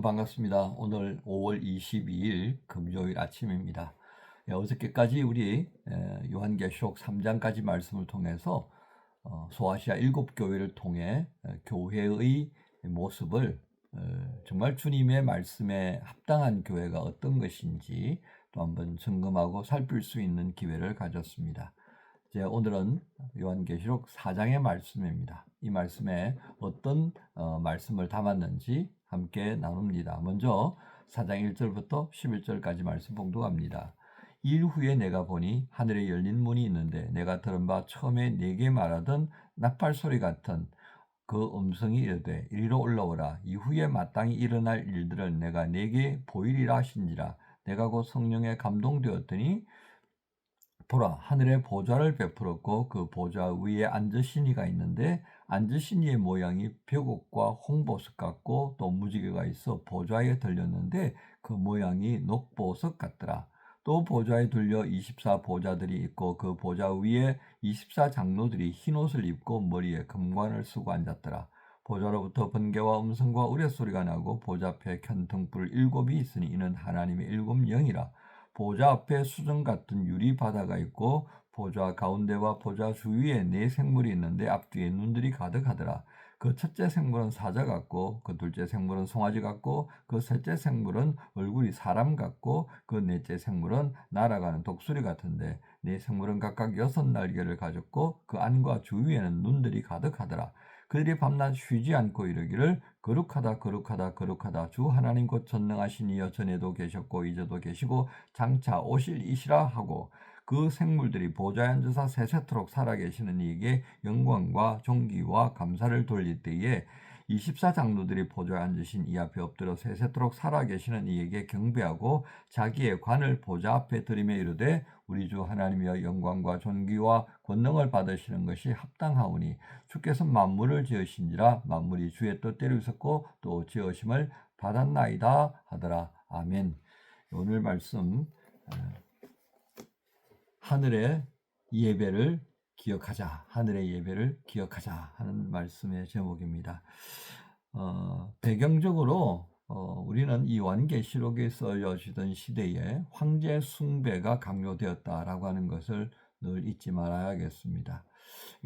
반갑습니다. 오늘 5월 22일 금요일 아침입니다. 어저께까지 우리 요한계시록 3장까지 말씀을 통해서 소아시아 7교회를 통해 교회의 모습을 정말 주님의 말씀에 합당한 교회가 어떤 것인지 또 한번 점검하고 살필 수 있는 기회를 가졌습니다. 이제 오늘은 요한계시록 4장의 말씀입니다. 이 말씀에 어떤 말씀을 담았는지 함께 나눕니다. 먼저 4장 1절부터 11절까지 말씀 봉독합니다. 일 후에 내가 보니 하늘에 열린 문이 있는데 내가 들은 바 처음에 내게 말하던 나팔 소리 같은 그 음성이 이르되 이리로 올라오라. 이후에 마땅히 일어날 일들을 내가 네게 보이리라 하신지라. 내가 곧 성령에 감동되었더니 보라, 하늘에 보좌를 베풀었고 그 보좌 위에 앉으신 이가 있는데 앉으신 이의 모양이 벽옥과 홍보석 같고 또 무지개가 있어 보좌에 들렸는데 그 모양이 녹보석 같더라. 또 보좌에 들려 24 보좌들이 있고 그 보좌 위에 24 장로들이 흰옷을 입고 머리에 금관을 쓰고 앉았더라. 보좌로부터 번개와 음성과 우레소리가 나고 보좌 앞에 켠 등불 7이 있으니 이는 하나님의 7 영이라. 보좌 앞에 수정 같은 유리 바다가 있고 보좌 가운데와 보좌 주위에 네 생물이 있는데 앞뒤에 눈들이 가득하더라. 그 첫째 생물은 사자 같고 그 둘째 생물은 송아지 같고 그 셋째 생물은 얼굴이 사람 같고 그 넷째 생물은 날아가는 독수리 같은데 네 생물은 각각 6날개를 가졌고 그 안과 주위에는 눈들이 가득하더라. 그들이 밤낮 쉬지 않고 이르기를 거룩하다 거룩하다 거룩하다 주 하나님 곧 전능하신 이여 전에도 계셨고 이제도 계시고 장차 오실 이시라 하고 그 생물들이 보좌에 앉으사 세세토록 살아계시는 이에게 영광과 존귀와 감사를 돌릴 때에 24 장로들이 보좌에 앉으신 이 앞에 엎드려 세세토록 살아계시는 이에게 경배하고 자기의 관을 보좌 앞에 들이며 이르되 우리 주 하나님이여 영광과 존귀와 권능을 받으시는 것이 합당하오니 주께서 만물을 지으신지라 만물이 주의 뜻대로 있었고 또 지으심을 받았나이다 하더라. 아멘. 오늘 말씀 하늘의 예배를 기억하자. 하늘의 예배를 기억하자 하는 말씀의 제목입니다. 배경적으로 우리는 이 요한계시록에 쓰여지던 시대에 황제 숭배가 강요되었다라고 하는 것을 늘 잊지 말아야겠습니다.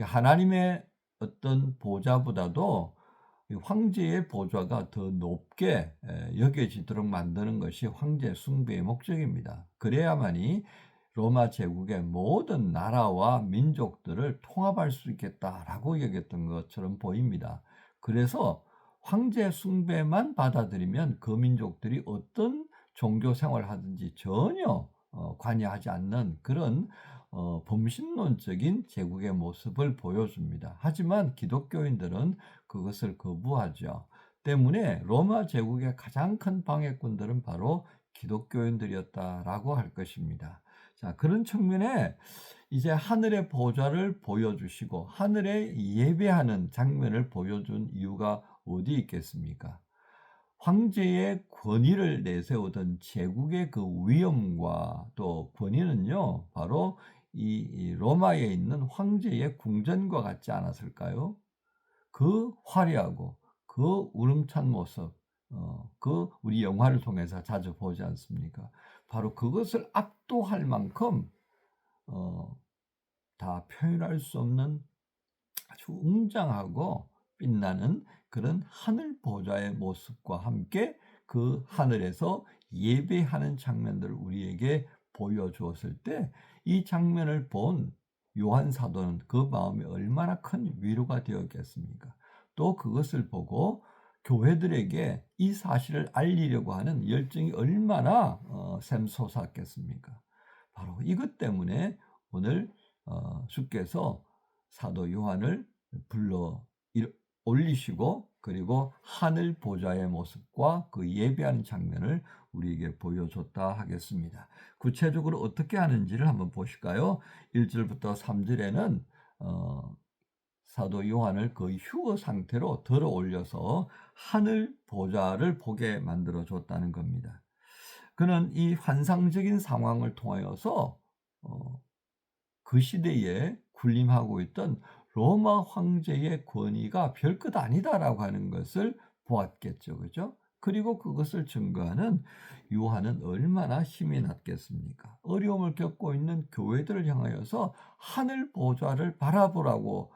하나님의 어떤 보좌보다도 황제의 보좌가 더 높게 여겨지도록 만드는 것이 황제 숭배의 목적입니다. 그래야만이 로마 제국의 모든 나라와 민족들을 통합할 수 있겠다라고 여겼던 것처럼 보입니다. 그래서 황제 숭배만 받아들이면 그 민족들이 어떤 종교 생활을 하든지 전혀 관여하지 않는 그런 범신론적인 제국의 모습을 보여줍니다. 하지만 기독교인들은 그것을 거부하죠. 때문에 로마 제국의 가장 큰 방해꾼들은 바로 기독교인들이었다라고 할 것입니다. 자, 그런 측면에 이제 하늘의 보좌를 보여주시고 하늘에 예배하는 장면을 보여준 이유가 어디 있겠습니까? 황제의 권위를 내세우던 제국의 그 위엄과 또 권위는요, 바로 이 로마에 있는 황제의 궁전과 같지 않았을까요? 그 화려하고 그 우렁찬 모습, 그 우리 영화를 통해서 자주 보지 않습니까? 바로 그것을 압도할 만큼 어, 다 표현할 수 없는 아주 웅장하고 빛나는 그런 하늘 보좌의 모습과 함께 그 하늘에서 예배하는 장면들을 우리에게 보여주었을 때 이 장면을 본 요한 사도는 그 마음이 얼마나 큰 위로가 되었겠습니까? 또 그것을 보고 교회들에게 이 사실을 알리려고 하는 열정이 얼마나 샘솟았겠습니까? 바로 이것 때문에 오늘 주께서 사도 요한을 불러 올리시고 그리고 하늘 보좌의 모습과 그 예배하는 장면을 우리에게 보여줬다 하겠습니다. 구체적으로 어떻게 하는지를 한번 보실까요? 1절부터 3절에는 사도 요한을 거의 휴거 상태로 들어 올려서 하늘 보좌를 보게 만들어 줬다는 겁니다. 그는 이 환상적인 상황을 통하여서 그 시대에 군림하고 있던 로마 황제의 권위가 별것 아니다라고 하는 것을 보았겠죠. 그죠? 그리고 그것을 증거하는 요한은 얼마나 힘이 났겠습니까? 어려움을 겪고 있는 교회들을 향하여서 하늘 보좌를 바라보라고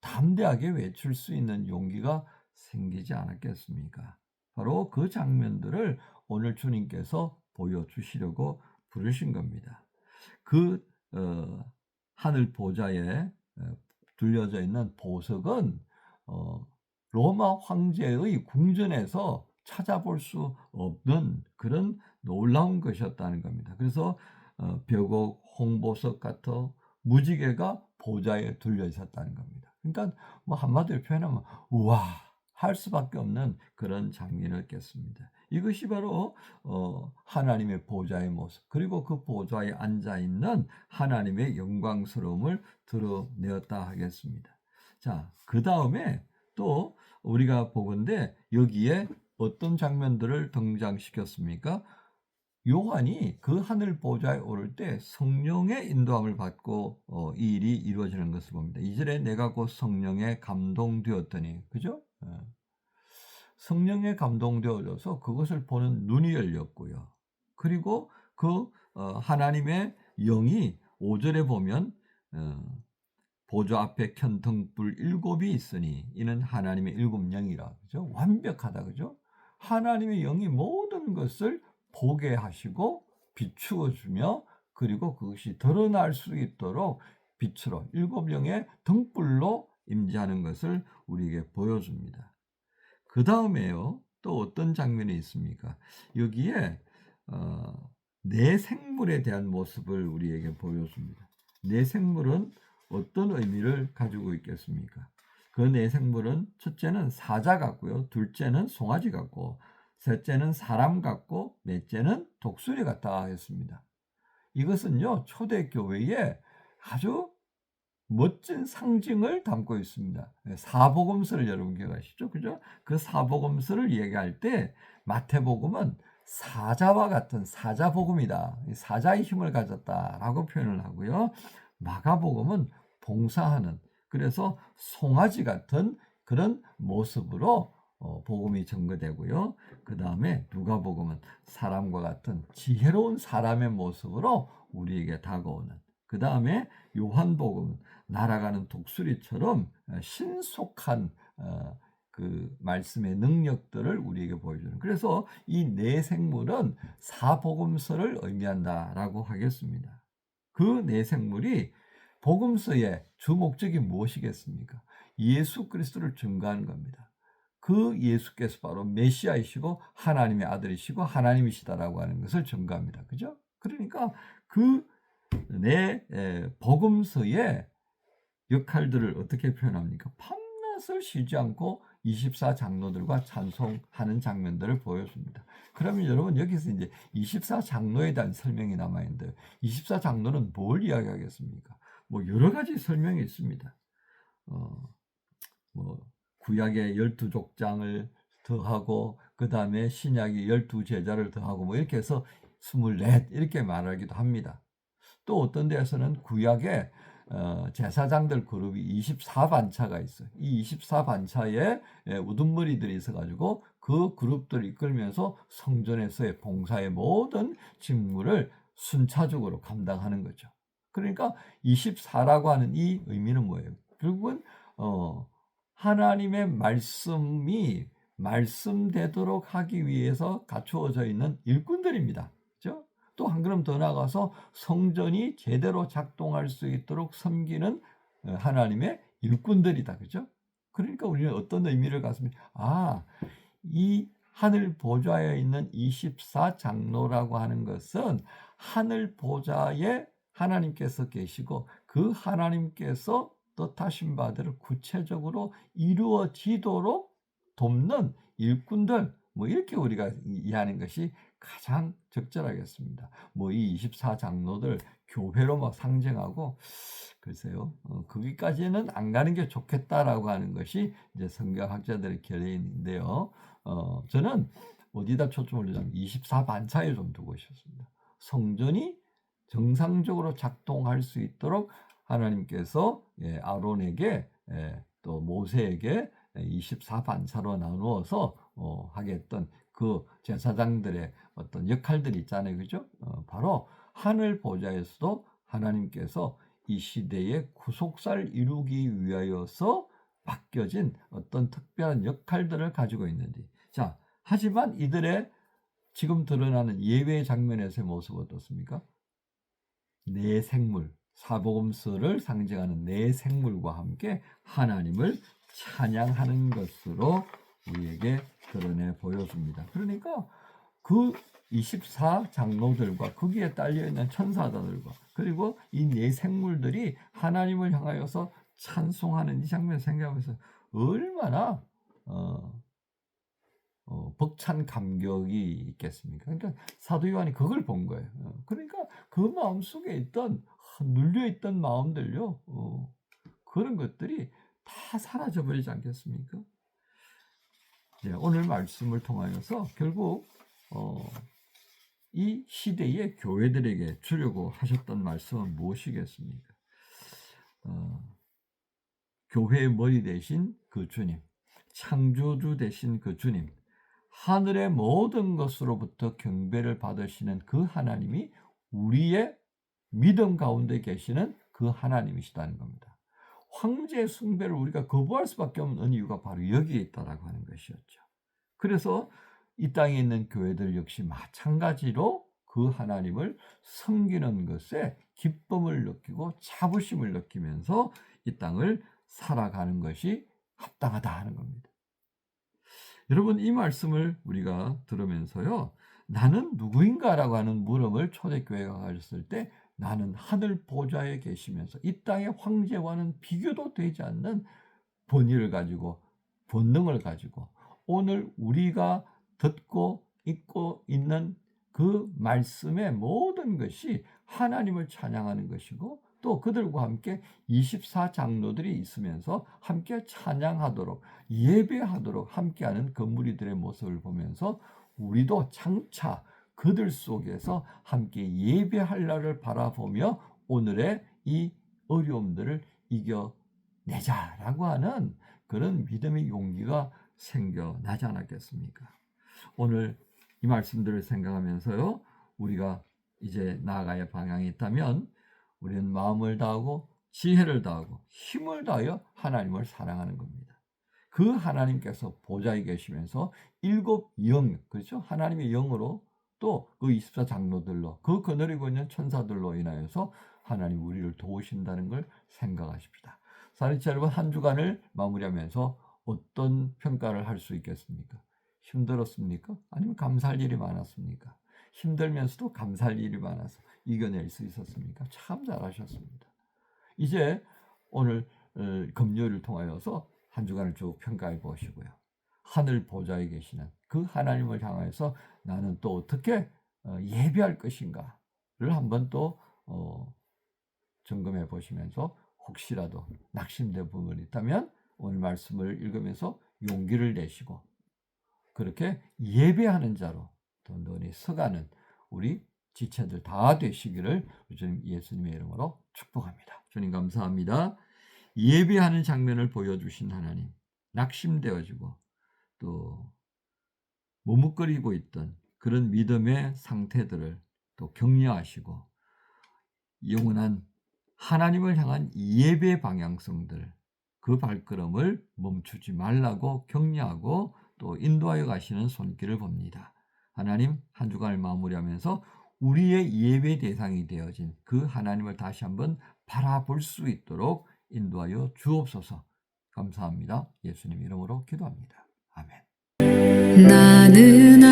담대하게 외칠 수 있는 용기가 생기지 않았겠습니까? 바로 그 장면들을 오늘 주님께서 보여주시려고 부르신 겁니다. 그 하늘 보좌에 둘려져 있는 보석은 로마 황제의 궁전에서 찾아볼 수 없는 그런 놀라운 것이었다는 겁니다. 그래서 벽옥, 홍보석 같은 무지개가 보좌에 둘려 있었다는 겁니다. 그러니까 뭐 한마디로 표현하면 우와 할 수밖에 없는 그런 장면이었겠습니다. 이것이 바로 하나님의 보좌의 모습, 그리고 그 보좌에 앉아 있는 하나님의 영광스러움을 드러내었다 하겠습니다. 자, 그 다음에 또 우리가 보건대 여기에 어떤 장면들을 등장시켰습니까? 요한이 그 하늘 보좌에 오를 때 성령의 인도함을 받고 이 일이 이루어지는 것을 봅니다. 2절에 내가 곧 성령에 감동되었더니, 그죠? 성령에 감동되어져서 그것을 보는 눈이 열렸고요. 그리고 그 하나님의 영이 5절에 보면 보좌 앞에 켠 등불 7이 있으니 이는 하나님의 7영이라. 그죠? 완벽하다. 그죠? 하나님의 영이 모든 것을 보게 하시고 비추어 주며 그리고 그것이 드러날 수 있도록 빛으로 7영의 등불로 임재하는 것을 우리에게 보여줍니다. 그 다음에요. 또 어떤 장면이 있습니까? 여기에 내 생물에 대한 모습을 우리에게 보여줍니다. 내 생물은 어떤 의미를 가지고 있겠습니까? 그 내 생물은 첫째는 사자 같고요. 둘째는 송아지 같고 셋째는 사람 같고 넷째는 독수리 같다 했습니다. 이것은요. 초대교회에 아주 멋진 상징을 담고 있습니다. 사복음서를 여러분 기억하시죠? 그죠? 그 사복음서를 얘기할 때 마태복음은 사자와 같은 사자복음이다. 사자의 힘을 가졌다라고 표현을 하고요. 마가복음은 봉사하는, 그래서 송아지 같은 그런 모습으로 복음이 전거되고요. 그 다음에 누가복음은 사람과 같은 지혜로운 사람의 모습으로 우리에게 다가오는, 그 다음에 요한복음은 날아가는 독수리처럼 신속한 그 말씀의 능력들을 우리에게 보여주는, 그래서 이 네 생물은 사복음서를 의미한다라고 하겠습니다. 그 네 생물이 복음서의 주 목적이 무엇이겠습니까? 예수 그리스도를 증거하는 겁니다. 그 예수께서 바로 메시아이시고 하나님의 아들이시고 하나님이시다라고 하는 것을 증거합니다. 그죠? 그러니까 그 내 복음서의 역할들을 어떻게 표현합니까? 밤낮을 쉬지 않고 24장로들과 찬송하는 장면들을 보여줍니다. 그러면 여러분 여기서 이제 24장로에 대한 설명이 남아있는데 24장로는 뭘 이야기하겠습니까? 뭐 여러 가지 설명이 있습니다. 뭐 구약의 12족장을 더하고 그 다음에 신약의 12제자를 더하고 뭐 이렇게 해서 24 이렇게 말하기도 합니다. 또 어떤 데에서는 구약에 제사장들 그룹이 24반차가 있어요. 이 24반차에 우두머리들이 있어가지고 그 그룹들을 이끌면서 성전에서의 봉사의 모든 직무를 순차적으로 감당하는 거죠. 그러니까 24라고 하는 이 의미는 뭐예요? 결국은 하나님의 말씀이 말씀되도록 하기 위해서 갖추어져 있는 일꾼들입니다. 그렇죠? 또 한 걸음 더 나가서 성전이 제대로 작동할 수 있도록 섬기는 하나님의 일꾼들이다. 그죠? 그러니까 우리는 어떤 의미를 갖습니까? 이 하늘 보좌에 있는 24장로라고 하는 것은 하늘 보좌에 하나님께서 계시고 그 하나님께서 뜻하신 바들을 구체적으로 이루어지도록 돕는 일꾼들, 뭐 이렇게 우리가 이해하는 것이 가장 적절하겠습니다. 뭐 이 24장로들 교회로 막 상징하고 글쎄요, 거기까지는 안 가는 게 좋겠다라고 하는 것이 이제 성경학자들의 결론인데요. 저는 어디다 초점을 두자면 24반차에 좀 두고 싶습니다. 성전이 정상적으로 작동할 수 있도록 하나님께서 아론에게 또 모세에게 24반차로 나누어서 하겠던 그 제사장들의 어떤 역할들이 있잖아요. 그죠? 바로 하늘 보좌에서도 하나님께서 이 시대의 구속사를 이루기 위하여서 맡겨진 어떤 특별한 역할들을 가지고 있는지. 자, 하지만 이들의 지금 드러나는 예외 장면에서의 모습은 어떻습니까? 내 생물, 사복음서를 상징하는 내 생물과 함께 하나님을 찬양하는 것으로 우리에게 드러내 보여줍니다. 그러니까 그 24장로들과 거기에 딸려있는 천사들과 그리고 이 네 생물들이 하나님을 향하여서 찬송하는 이 장면을 생각하면서 얼마나 벅찬 감격이 있겠습니까? 그러니까 사도 요한이 그걸 본 거예요. 그러니까 그 마음속에 있던 눌려있던 마음들요. 그런 것들이 다 사라져버리지 않겠습니까? 네, 오늘 말씀을 통하여서 결국 이 시대의 교회들에게 주려고 하셨던 말씀은 무엇이겠습니까? 교회의 머리 되신 그 주님, 창조주 되신 그 주님, 하늘의 모든 것으로부터 경배를 받으시는 그 하나님이 우리의 믿음 가운데 계시는 그 하나님이시다는 겁니다. 황제 숭배를 우리가 거부할 수밖에 없는 이유가 바로 여기에 있다라고 하는 것이었죠. 그래서 이 땅에 있는 교회들 역시 마찬가지로 그 하나님을 섬기는 것에 기쁨을 느끼고 자부심을 느끼면서 이 땅을 살아가는 것이 합당하다 하는 겁니다. 여러분, 이 말씀을 우리가 들으면서요, 나는 누구인가라고 하는 물음을 초대교회가 가졌을 때 나는 하늘 보좌에 계시면서 이 땅의 황제와는 비교도 되지 않는 본의를 가지고 본능을 가지고 오늘 우리가 듣고 읽고 있는 그 말씀의 모든 것이 하나님을 찬양하는 것이고 또 그들과 함께 24장로들이 있으면서 함께 찬양하도록 예배하도록 함께하는 그 무리들의 모습을 보면서 우리도 장차 그들 속에서 함께 예배할 날을 바라보며 오늘의 이 어려움들을 이겨내자라고 하는 그런 믿음의 용기가 생겨나지 않았겠습니까? 오늘 이 말씀들을 생각하면서요, 우리가 이제 나아가야 방향이 있다면 우리는 마음을 다하고 지혜를 다하고 힘을 다하여 하나님을 사랑하는 겁니다. 그 하나님께서 보좌에 계시면서 7영, 그렇죠? 하나님의 영으로 또 그 24장로들로 그 거느리고 있는 천사들로 인하여서 하나님 우리를 도우신다는 걸 생각하십시다. 사랑하는 여러분, 한 주간을 마무리하면서 어떤 평가를 할 수 있겠습니까? 힘들었습니까? 아니면 감사할 일이 많았습니까? 힘들면서도 감사할 일이 많아서 이겨낼 수 있었습니까? 참 잘하셨습니다. 이제 오늘 금요일을 통하여서 한 주간을 쭉 평가해 보시고요. 하늘 보좌에 계시는 그 하나님을 향해서 나는 또 어떻게 예배할 것인가를 한번 또 점검해 보시면서 혹시라도 낙심된 부분이 있다면 오늘 말씀을 읽으면서 용기를 내시고 그렇게 예배하는 자로 든든히 서가는 우리 지체들 다 되시기를 주님 예수님의 이름으로 축복합니다. 주님 감사합니다. 예배하는 장면을 보여주신 하나님, 낙심되어지고 또 머뭇거리고 있던 그런 믿음의 상태들을 또 격려하시고 영원한 하나님을 향한 예배 방향성들, 그 발걸음을 멈추지 말라고 격려하고 또 인도하여 가시는 손길을 봅니다. 하나님, 한 주간을 마무리하면서 우리의 예배 대상이 되어진 그 하나님을 다시 한번 바라볼 수 있도록 인도하여 주옵소서. 감사합니다. 예수님 이름으로 기도합니다. 아멘. 나는